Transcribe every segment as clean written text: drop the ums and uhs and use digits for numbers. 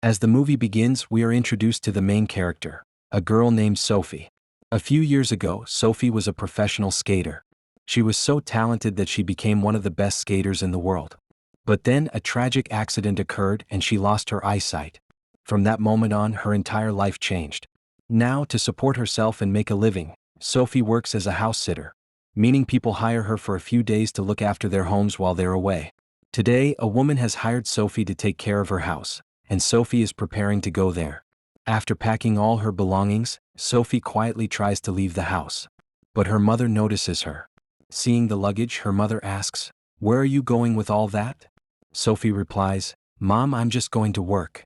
As the movie begins, we are introduced to the main character, a girl named Sophie. A few years ago, Sophie was a professional skater. She was so talented that she became one of the best skaters in the world. But then a tragic accident occurred and she lost her eyesight. From that moment on, her entire life changed. Now, to support herself and make a living, Sophie works as a house sitter, meaning people hire her for a few days to look after their homes while they're away. Today, a woman has hired Sophie to take care of her house, and Sophie is preparing to go there. After packing all her belongings, Sophie quietly tries to leave the house. But her mother notices her. Seeing the luggage, her mother asks, "Where are you going with all that?" Sophie replies, "Mom, I'm just going to work."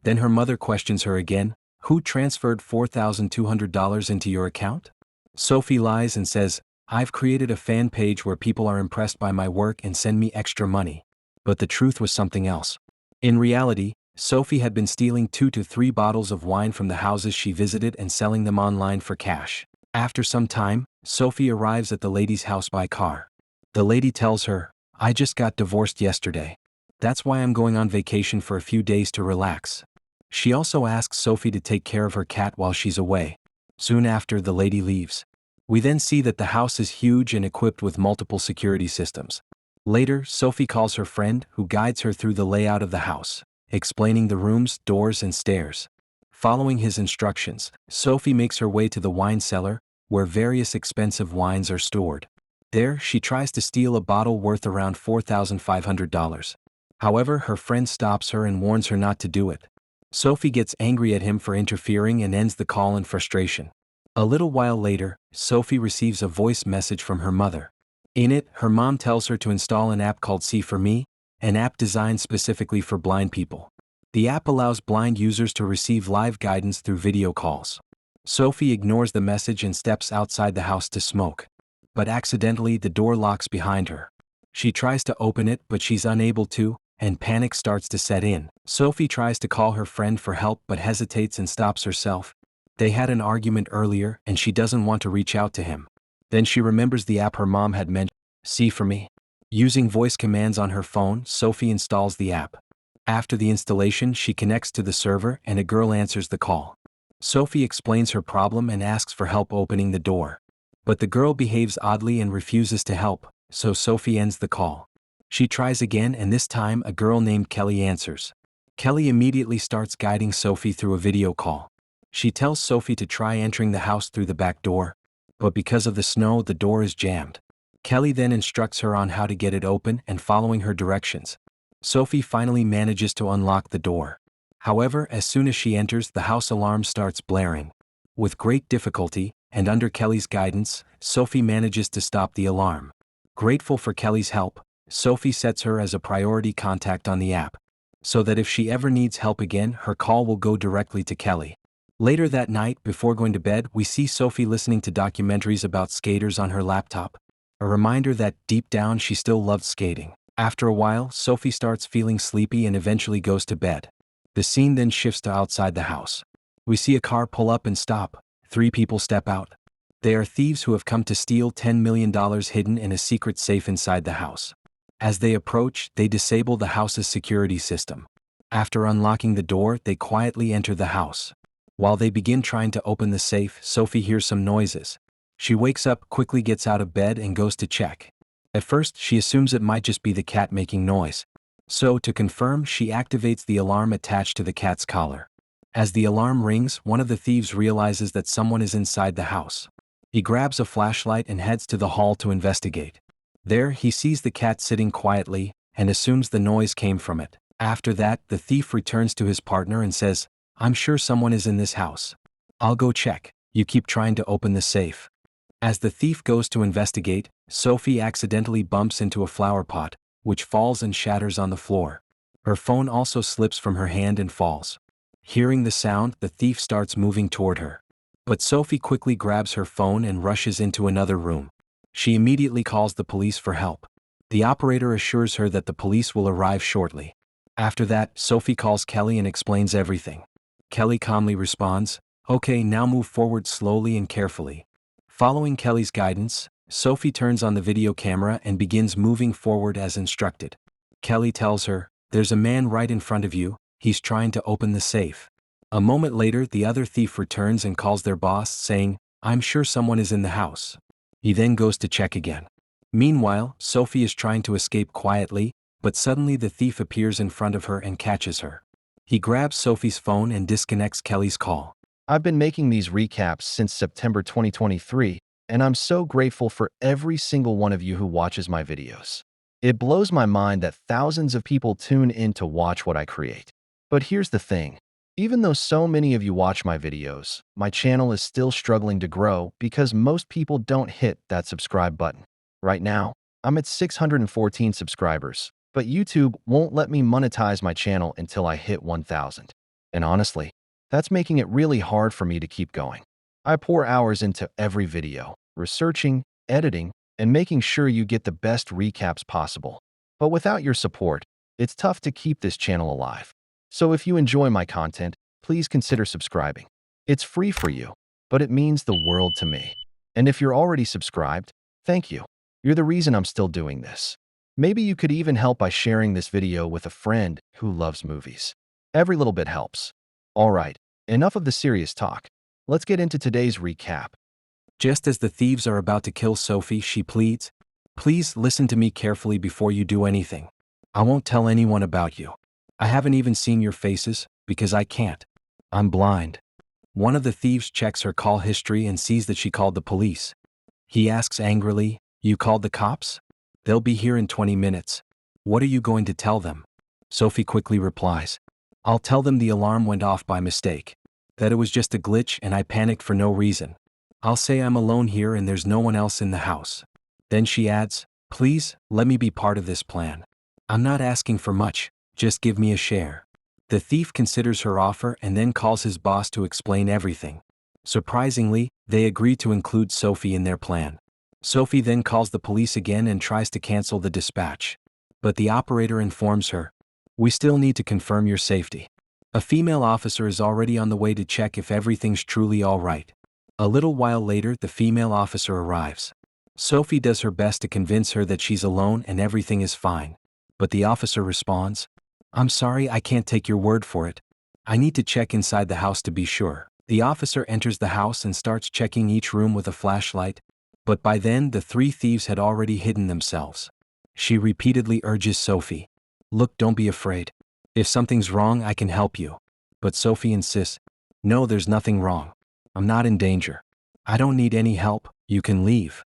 Then her mother questions her again, "Who transferred $4,200 into your account?" Sophie lies and says, "I've created a fan page where people are impressed by my work and send me extra money." But the truth was something else. In reality, Sophie had been stealing 2 to 3 bottles of wine from the houses she visited and selling them online for cash. After some time, Sophie arrives at the lady's house by car. The lady tells her, "I just got divorced yesterday. That's why I'm going on vacation for a few days to relax." She also asks Sophie to take care of her cat while she's away. Soon after, the lady leaves. We then see that the house is huge and equipped with multiple security systems. Later, Sophie calls her friend, who guides her through the layout of the house, explaining the rooms, doors, and stairs. Following his instructions, Sophie makes her way to the wine cellar, where various expensive wines are stored. There, she tries to steal a bottle worth around $4,500. However, her friend stops her and warns her not to do it. Sophie gets angry at him for interfering and ends the call in frustration. A little while later, Sophie receives a voice message from her mother. In it, her mom tells her to install an app called See For Me, an app designed specifically for blind people. The app allows blind users to receive live guidance through video calls. Sophie ignores the message and steps outside the house to smoke. But accidentally, the door locks behind her. She tries to open it, but she's unable to, and panic starts to set in. Sophie tries to call her friend for help but hesitates and stops herself. They had an argument earlier and she doesn't want to reach out to him. Then she remembers the app her mom had mentioned, See For Me. Using voice commands on her phone, Sophie installs the app. After the installation, she connects to the server and a girl answers the call. Sophie explains her problem and asks for help opening the door. But the girl behaves oddly and refuses to help, so Sophie ends the call. She tries again and this time a girl named Kelly answers. Kelly immediately starts guiding Sophie through a video call. She tells Sophie to try entering the house through the back door. But because of the snow, the door is jammed. Kelly then instructs her on how to get it open and following her directions. Sophie finally manages to unlock the door. However, as soon as she enters, the house alarm starts blaring. With great difficulty, and under Kelly's guidance, Sophie manages to stop the alarm. Grateful for Kelly's help, Sophie sets her as a priority contact on the app, so that if she ever needs help again, her call will go directly to Kelly. Later that night, before going to bed, we see Sophie listening to documentaries about skaters on her laptop. A reminder that deep down she still loved skating. After a while, Sophie starts feeling sleepy and eventually goes to bed. The scene then shifts to outside the house. We see a car pull up and stop. 3 people step out. They are thieves who have come to steal $10 million hidden in a secret safe inside the house. As they approach, they disable the house's security system. After unlocking the door, they quietly enter the house. While they begin trying to open the safe, Sophie hears some noises. She wakes up, quickly gets out of bed and goes to check. At first, she assumes it might just be the cat making noise. So, to confirm, she activates the alarm attached to the cat's collar. As the alarm rings, one of the thieves realizes that someone is inside the house. He grabs a flashlight and heads to the hall to investigate. There, he sees the cat sitting quietly and assumes the noise came from it. After that, the thief returns to his partner and says, "I'm sure someone is in this house. I'll go check. You keep trying to open the safe." As the thief goes to investigate, Sophie accidentally bumps into a flower pot, which falls and shatters on the floor. Her phone also slips from her hand and falls. Hearing the sound, the thief starts moving toward her. But Sophie quickly grabs her phone and rushes into another room. She immediately calls the police for help. The operator assures her that the police will arrive shortly. After that, Sophie calls Kelly and explains everything. Kelly calmly responds, "Okay, now move forward slowly and carefully." Following Kelly's guidance, Sophie turns on the video camera and begins moving forward as instructed. Kelly tells her, "There's a man right in front of you, He's trying to open the safe. A moment later, the other thief returns and calls their boss, saying, "I'm sure someone is in the house." He then goes to check again. Meanwhile, Sophie is trying to escape quietly, but suddenly the thief appears in front of her and catches her. He grabs Sophie's phone and disconnects Kelly's call. I've been making these recaps since September 2023, and I'm so grateful for every single one of you who watches my videos. It blows my mind that thousands of people tune in to watch what I create. But here's the thing. Even though so many of you watch my videos, my channel is still struggling to grow because most people don't hit that subscribe button. Right now, I'm at 614 subscribers, but YouTube won't let me monetize my channel until I hit 1,000. And honestly, that's making it really hard for me to keep going. I pour hours into every video, researching, editing, and making sure you get the best recaps possible. But without your support, it's tough to keep this channel alive. So if you enjoy my content, please consider subscribing. It's free for you, but it means the world to me. And if you're already subscribed, thank you. You're the reason I'm still doing this. Maybe you could even help by sharing this video with a friend who loves movies. Every little bit helps. All right, enough of the serious talk. Let's get into today's recap. Just as the thieves are about to kill Sophie, she pleads, "Please listen to me carefully before you do anything. I won't tell anyone about you. I haven't even seen your faces, because I can't. I'm blind." One of the thieves checks her call history and sees that she called the police. He asks angrily, "You called the cops? They'll be here in 20 minutes. What are you going to tell them?" Sophie quickly replies, "I'll tell them the alarm went off by mistake. That it was just a glitch and I panicked for no reason. I'll say I'm alone here and there's no one else in the house." Then she adds, "Please, let me be part of this plan. I'm not asking for much, just give me a share." The thief considers her offer and then calls his boss to explain everything. Surprisingly, they agree to include Sophie in their plan. Sophie then calls the police again and tries to cancel the dispatch. But the operator informs her, "We still need to confirm your safety." A female officer is already on the way to check if everything's truly all right. A little while later, the female officer arrives. Sophie does her best to convince her that she's alone and everything is fine. But the officer responds, "I'm sorry, I can't take your word for it. I need to check inside the house to be sure." The officer enters the house and starts checking each room with a flashlight, but by then the three thieves had already hidden themselves. She repeatedly urges Sophie, "Look, don't be afraid. If something's wrong, I can help you." But Sophie insists, "No, there's nothing wrong. I'm not in danger. I don't need any help, you can leave."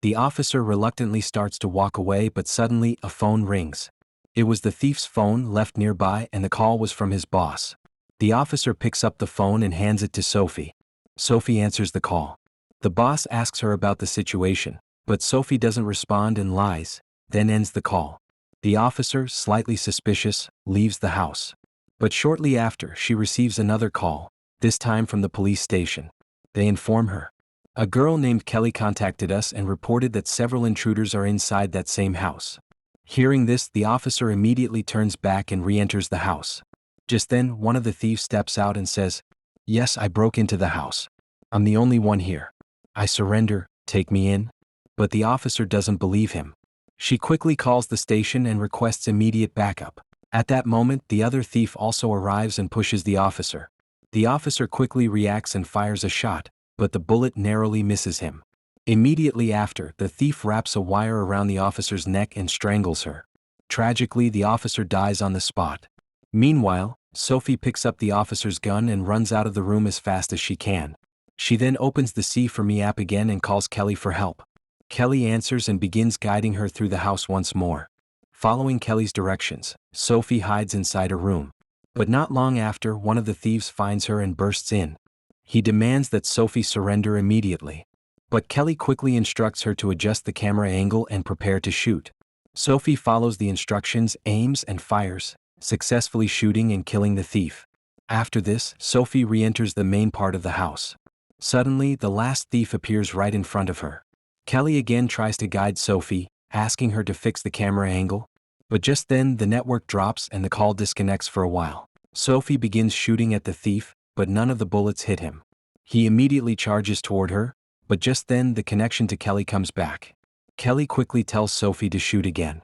The officer reluctantly starts to walk away, but suddenly a phone rings. It was the thief's phone left nearby and the call was from his boss. The officer picks up the phone and hands it to Sophie. Sophie answers the call. The boss asks her about the situation, but Sophie doesn't respond and lies, then ends the call. The officer, slightly suspicious, leaves the house. But shortly after, she receives another call, this time from the police station. They inform her, "A girl named Kelly contacted us and reported that several intruders are inside that same house." Hearing this, the officer immediately turns back and re-enters the house. Just then, one of the thieves steps out and says, "Yes, I broke into the house. I'm the only one here. I surrender, take me in." But the officer doesn't believe him. She quickly calls the station and requests immediate backup. At that moment, the other thief also arrives and pushes the officer. The officer quickly reacts and fires a shot, but the bullet narrowly misses him. Immediately after, the thief wraps a wire around the officer's neck and strangles her. Tragically, the officer dies on the spot. Meanwhile, Sophie picks up the officer's gun and runs out of the room as fast as she can. She then opens the See For Me app again and calls Kelly for help. Kelly answers and begins guiding her through the house once more. Following Kelly's directions, Sophie hides inside a room. But not long after, one of the thieves finds her and bursts in. He demands that Sophie surrender immediately. But Kelly quickly instructs her to adjust the camera angle and prepare to shoot. Sophie follows the instructions, aims and fires, successfully shooting and killing the thief. After this, Sophie re-enters the main part of the house. Suddenly, the last thief appears right in front of her. Kelly again tries to guide Sophie, asking her to fix the camera angle. But just then, the network drops and the call disconnects for a while. Sophie begins shooting at the thief, but none of the bullets hit him. He immediately charges toward her, but just then the connection to Kelly comes back. Kelly quickly tells Sophie to shoot again.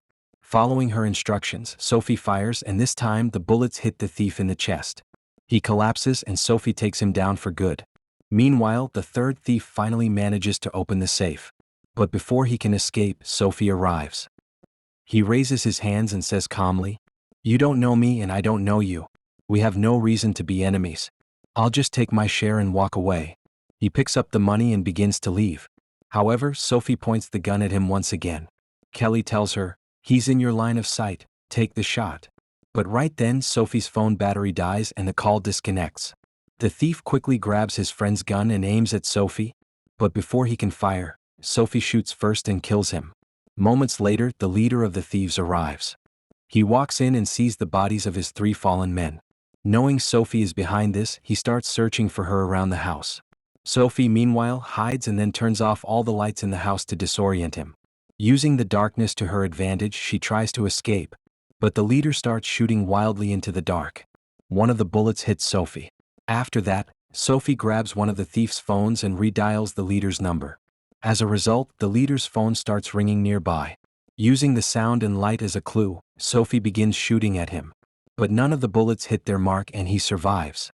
Following her instructions, Sophie fires, and this time the bullets hit the thief in the chest. He collapses and Sophie takes him down for good. Meanwhile, the third thief finally manages to open the safe. But before he can escape, Sophie arrives. He raises his hands and says calmly, "You don't know me and I don't know you. We have no reason to be enemies. I'll just take my share and walk away." He picks up the money and begins to leave. However, Sophie points the gun at him once again. Kelly tells her, "He's in your line of sight, take the shot." But right then Sophie's phone battery dies and the call disconnects. The thief quickly grabs his friend's gun and aims at Sophie, but before he can fire, Sophie shoots first and kills him. Moments later, the leader of the thieves arrives. He walks in and sees the bodies of his 3 fallen men. Knowing Sophie is behind this, he starts searching for her around the house. Sophie, meanwhile, hides and then turns off all the lights in the house to disorient him. Using the darkness to her advantage, she tries to escape, but the leader starts shooting wildly into the dark. One of the bullets hits Sophie. After that, Sophie grabs one of the thief's phones and redials the leader's number. As a result, the leader's phone starts ringing nearby. Using the sound and light as a clue, Sophie begins shooting at him. But none of the bullets hit their mark and he survives.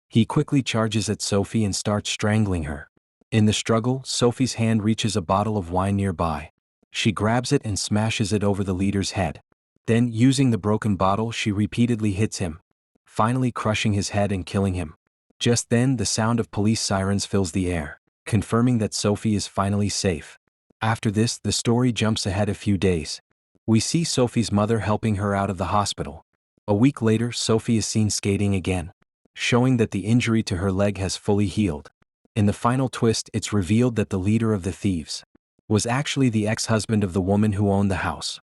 He quickly charges at Sophie and starts strangling her. In the struggle, Sophie's hand reaches a bottle of wine nearby. She grabs it and smashes it over the leader's head. Then, using the broken bottle, she repeatedly hits him, finally crushing his head and killing him. Just then, the sound of police sirens fills the air, confirming that Sophie is finally safe. After this, the story jumps ahead a few days. We see Sophie's mother helping her out of the hospital. A week later, Sophie is seen skating again, showing that the injury to her leg has fully healed. In the final twist, it's revealed that the leader of the thieves was actually the ex-husband of the woman who owned the house.